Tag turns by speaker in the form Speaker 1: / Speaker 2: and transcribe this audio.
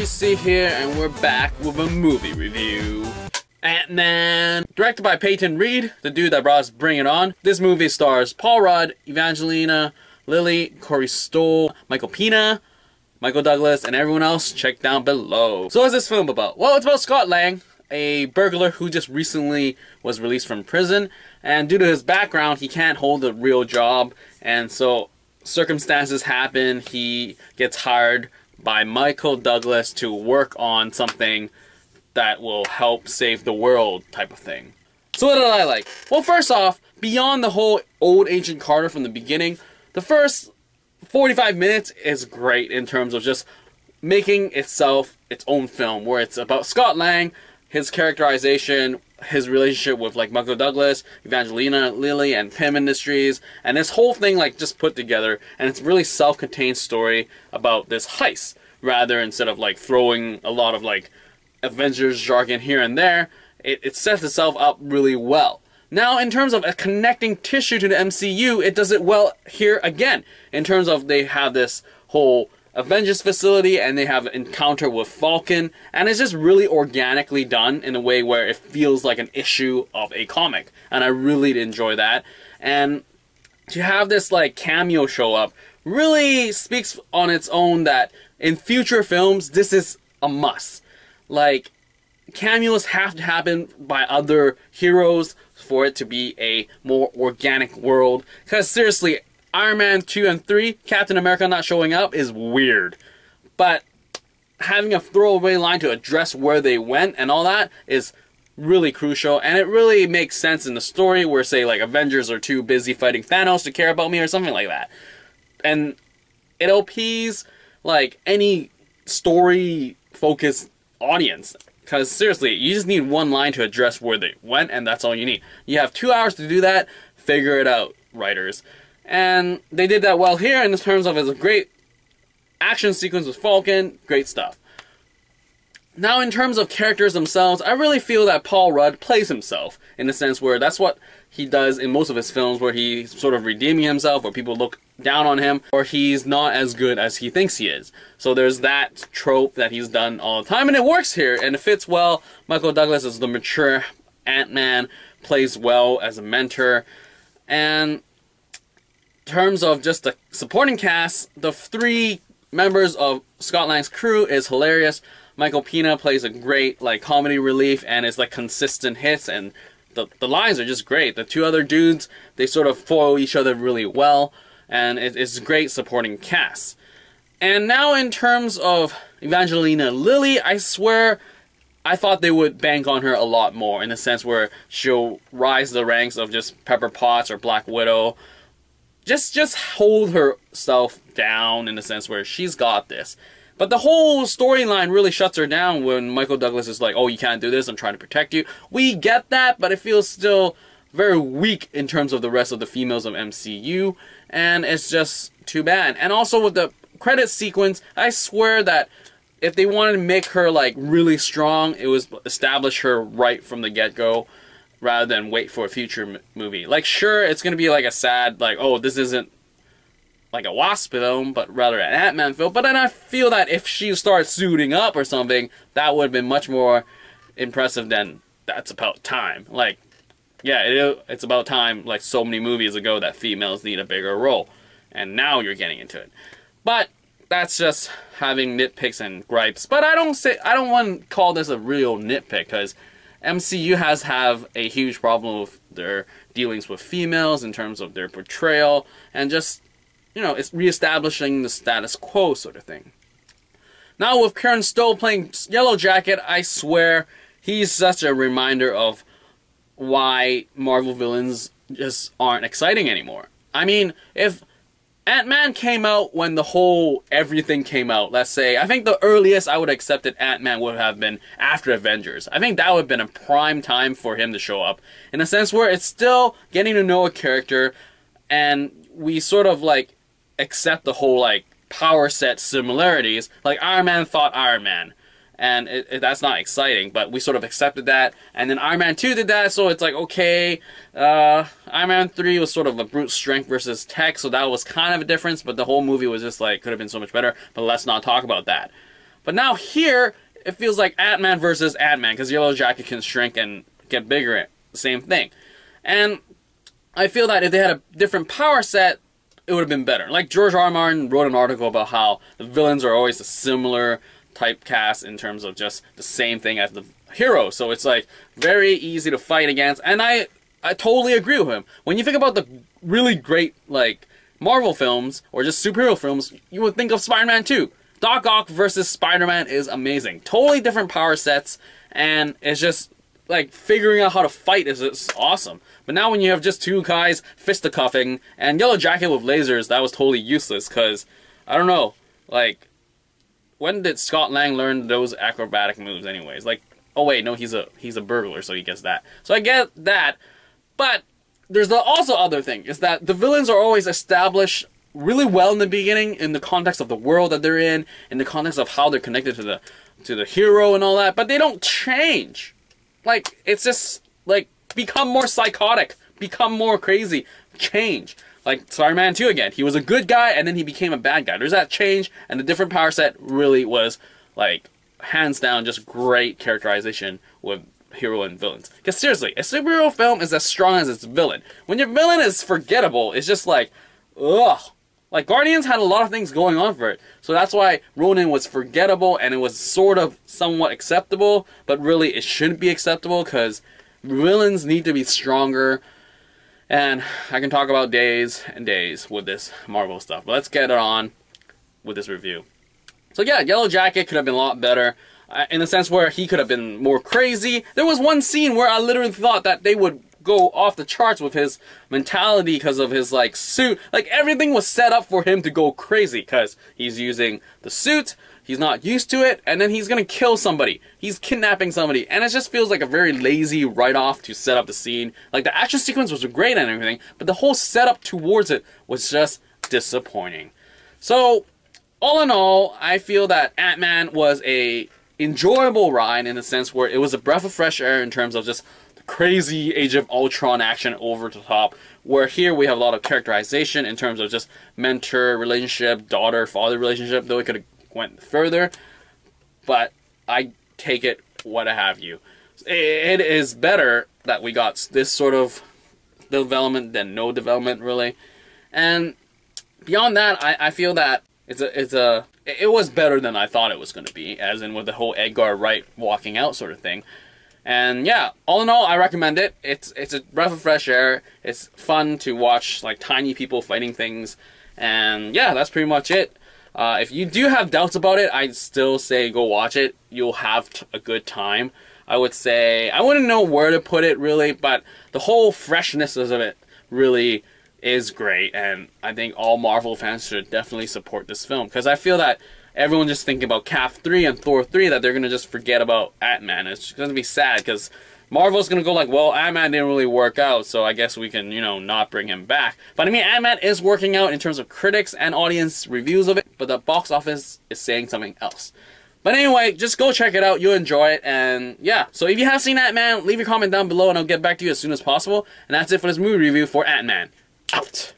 Speaker 1: GC here, and we're back with a movie review. Ant-Man, directed by Peyton Reed, the dude that brought us Bring It On. This movie stars Paul Rudd, Evangeline Lilly, Corey Stoll, Michael Peña, Michael Douglas, and everyone else. Check down below. So what's this film about? Well, it's about Scott Lang, a burglar who just recently was released from prison, and due to his background, he can't hold a real job, and so circumstances happen. He gets hired by Michael Douglas to work on something that will help save the world type of thing. So what did I like? Well, first off, beyond the whole old Agent Carter from the beginning, the first 45 minutes is great in terms of just making itself its own film, where it's about Scott Lang, his characterization, his relationship with like Michael Douglas, Evangeline Lilly, and Pym Industries, and this whole thing like just put together, and it's really self-contained story about this heist, rather instead of like throwing a lot of like Avengers jargon here and there. It sets itself up really well. Now, in terms of a connecting tissue to the MCU, it does it well here again, in terms of they have this whole Avengers facility, and they have an encounter with Falcon, and it's just really organically done in a way where it feels like an issue of a comic, and I really enjoy that. And to have this like cameo show up really speaks on its own that in future films this is a must. Like, cameos have to happen by other heroes for it to be a more organic world, because seriously, Iron Man 2 and 3, Captain America not showing up is weird. But having a throwaway line to address where they went and all that is really crucial. And it really makes sense in the story where, say, like, Avengers are too busy fighting Thanos to care about me or something like that. And it appease, like, any story-focused audience. Because, seriously, you just need one line to address where they went, and that's all you need. You have 2 hours to do that. Figure it out, writers. And they did that well here in terms of it's a great action sequence with Falcon, great stuff. Now, in terms of characters themselves, I really feel that Paul Rudd plays himself, in the sense where that's what he does in most of his films, where he's sort of redeeming himself, or people look down on him, or he's not as good as he thinks he is. So there's that trope that he's done all the time, and it works here, and it fits well. Michael Douglas is the mature Ant-Man, plays well as a mentor, and in terms of just the supporting cast, the 3 members of Scott Lang's crew is hilarious. Michael Peña plays a great like comedy relief, and it's like consistent hits, and the lines are just great. The 2 other dudes, they sort of foil each other really well, and it's a great supporting cast. And now in terms of Evangeline Lilly, I swear I thought they would bank on her a lot more, in the sense where she'll rise the ranks of just Pepper Potts or Black Widow. Just hold herself down in the sense where she's got this. But the whole storyline really shuts her down when Michael Douglas is like, oh, you can't do this, I'm trying to protect you. We get that, but it feels still very weak in terms of the rest of the females of MCU, and it's just too bad. And also with the credit sequence, I swear that if they wanted to make her like really strong, it was establish her right from the get-go, rather than wait for a future movie. Like, sure, it's going to be like a sad, like, oh, this isn't like a Wasp film, but rather an Ant-Man film. But then I feel that if she starts suiting up or something, that would have been much more impressive than that's about time. Like, yeah, it's about time, like so many movies ago, that females need a bigger role. And now you're getting into it. But that's just having nitpicks and gripes. But I don't want to call this a real nitpick, because MCU have a huge problem with their dealings with females in terms of their portrayal, and just, you know, it's reestablishing the status quo sort of thing. Now with Karen Stoll playing Yellow Jacket, I swear he's such a reminder of why Marvel villains just aren't exciting anymore. I mean, if Ant-Man came out when the whole everything came out, let's say, I think the earliest I would have accepted Ant-Man would have been after Avengers. I think that would have been a prime time for him to show up, in a sense where it's still getting to know a character, and we sort of like accept the whole like power set similarities. Like Iron Man fought Iron Man, and that's not exciting, but we sort of accepted that. And then Iron Man 2 did that, so it's like, okay, Iron Man 3 was sort of a brute strength versus tech, so that was kind of a difference, but the whole movie was just like, could have been so much better, but let's not talk about that. But now here, it feels like Ant-Man versus Ant-Man, because Yellow Jacket can shrink and get bigger. Same thing. And I feel that if they had a different power set, it would have been better. Like George R. R. Martin wrote an article about how the villains are always a similar typecast in terms of just the same thing as the hero. So it's like very easy to fight against. And I totally agree with him. When you think about the really great like Marvel films or just superhero films, you would think of Spider-Man 2. Doc Ock versus Spider-Man is amazing. Totally different power sets, and it's just like figuring out how to fight is awesome. But now when you have just two guys fisticuffing and Yellow Jacket with lasers, that was totally useless because, I don't know, like, when did Scott Lang learn those acrobatic moves anyways? Like, oh wait, no, he's a burglar, so he gets that. So I get that, but there's also other thing, is that the villains are always established really well in the beginning, in the context of the world that they're in the context of how they're connected to the hero and all that, but they don't change. Like, it's just, like, become more psychotic, become more crazy, change. Like, Spider-Man 2 again, he was a good guy, and then he became a bad guy. There's that change, and the different power set really was, like, hands down, just great characterization with hero and villains. Because seriously, a superhero film is as strong as its villain. When your villain is forgettable, it's just like, ugh. Like, Guardians had a lot of things going on for it. So that's why Ronin was forgettable, and it was sort of somewhat acceptable, but really it shouldn't be acceptable, because villains need to be stronger. And I can talk about days and days with this Marvel stuff. But let's get on with this review. So yeah, Yellow Jacket could have been a lot better. In the sense where he could have been more crazy. There was one scene where I literally thought that they would go off the charts with his mentality because of his like suit. Like everything was set up for him to go crazy because he's using the suit, he's not used to it, and then he's gonna kill somebody. He's kidnapping somebody, and it just feels like a very lazy write-off to set up the scene. Like the action sequence was great and everything, but the whole setup towards it was just disappointing. So all in all, I feel that Ant-Man was a enjoyable ride in the sense where it was a breath of fresh air in terms of just crazy Age of Ultron action over the top, where here we have a lot of characterization in terms of just mentor relationship, daughter-father relationship, though it could have went further, but I take it what have you. It is better that we got this sort of development than no development, really. And beyond that, I feel that it was better than I thought it was going to be, as in with the whole Edgar Wright walking out sort of thing. And yeah, all in all, I recommend it. It's a breath of fresh air. It's fun to watch like tiny people fighting things. And yeah, that's pretty much it. If you do have doubts about it, I'd still say go watch it. You'll have a good time. I would say, I wouldn't know where to put it really, but the whole freshness of it really is great. And I think all Marvel fans should definitely support this film, because I feel that everyone just thinking about Cap 3 and Thor 3, that they're going to just forget about Ant-Man. It's going to be sad, because Marvel's going to go like, well, Ant-Man didn't really work out, so I guess we can, you know, not bring him back. But I mean, Ant-Man is working out in terms of critics and audience reviews of it, but the box office is saying something else. But anyway, just go check it out. You'll enjoy it. And yeah, so if you have seen Ant-Man, leave your comment down below and I'll get back to you as soon as possible. And that's it for this movie review for Ant-Man. Out!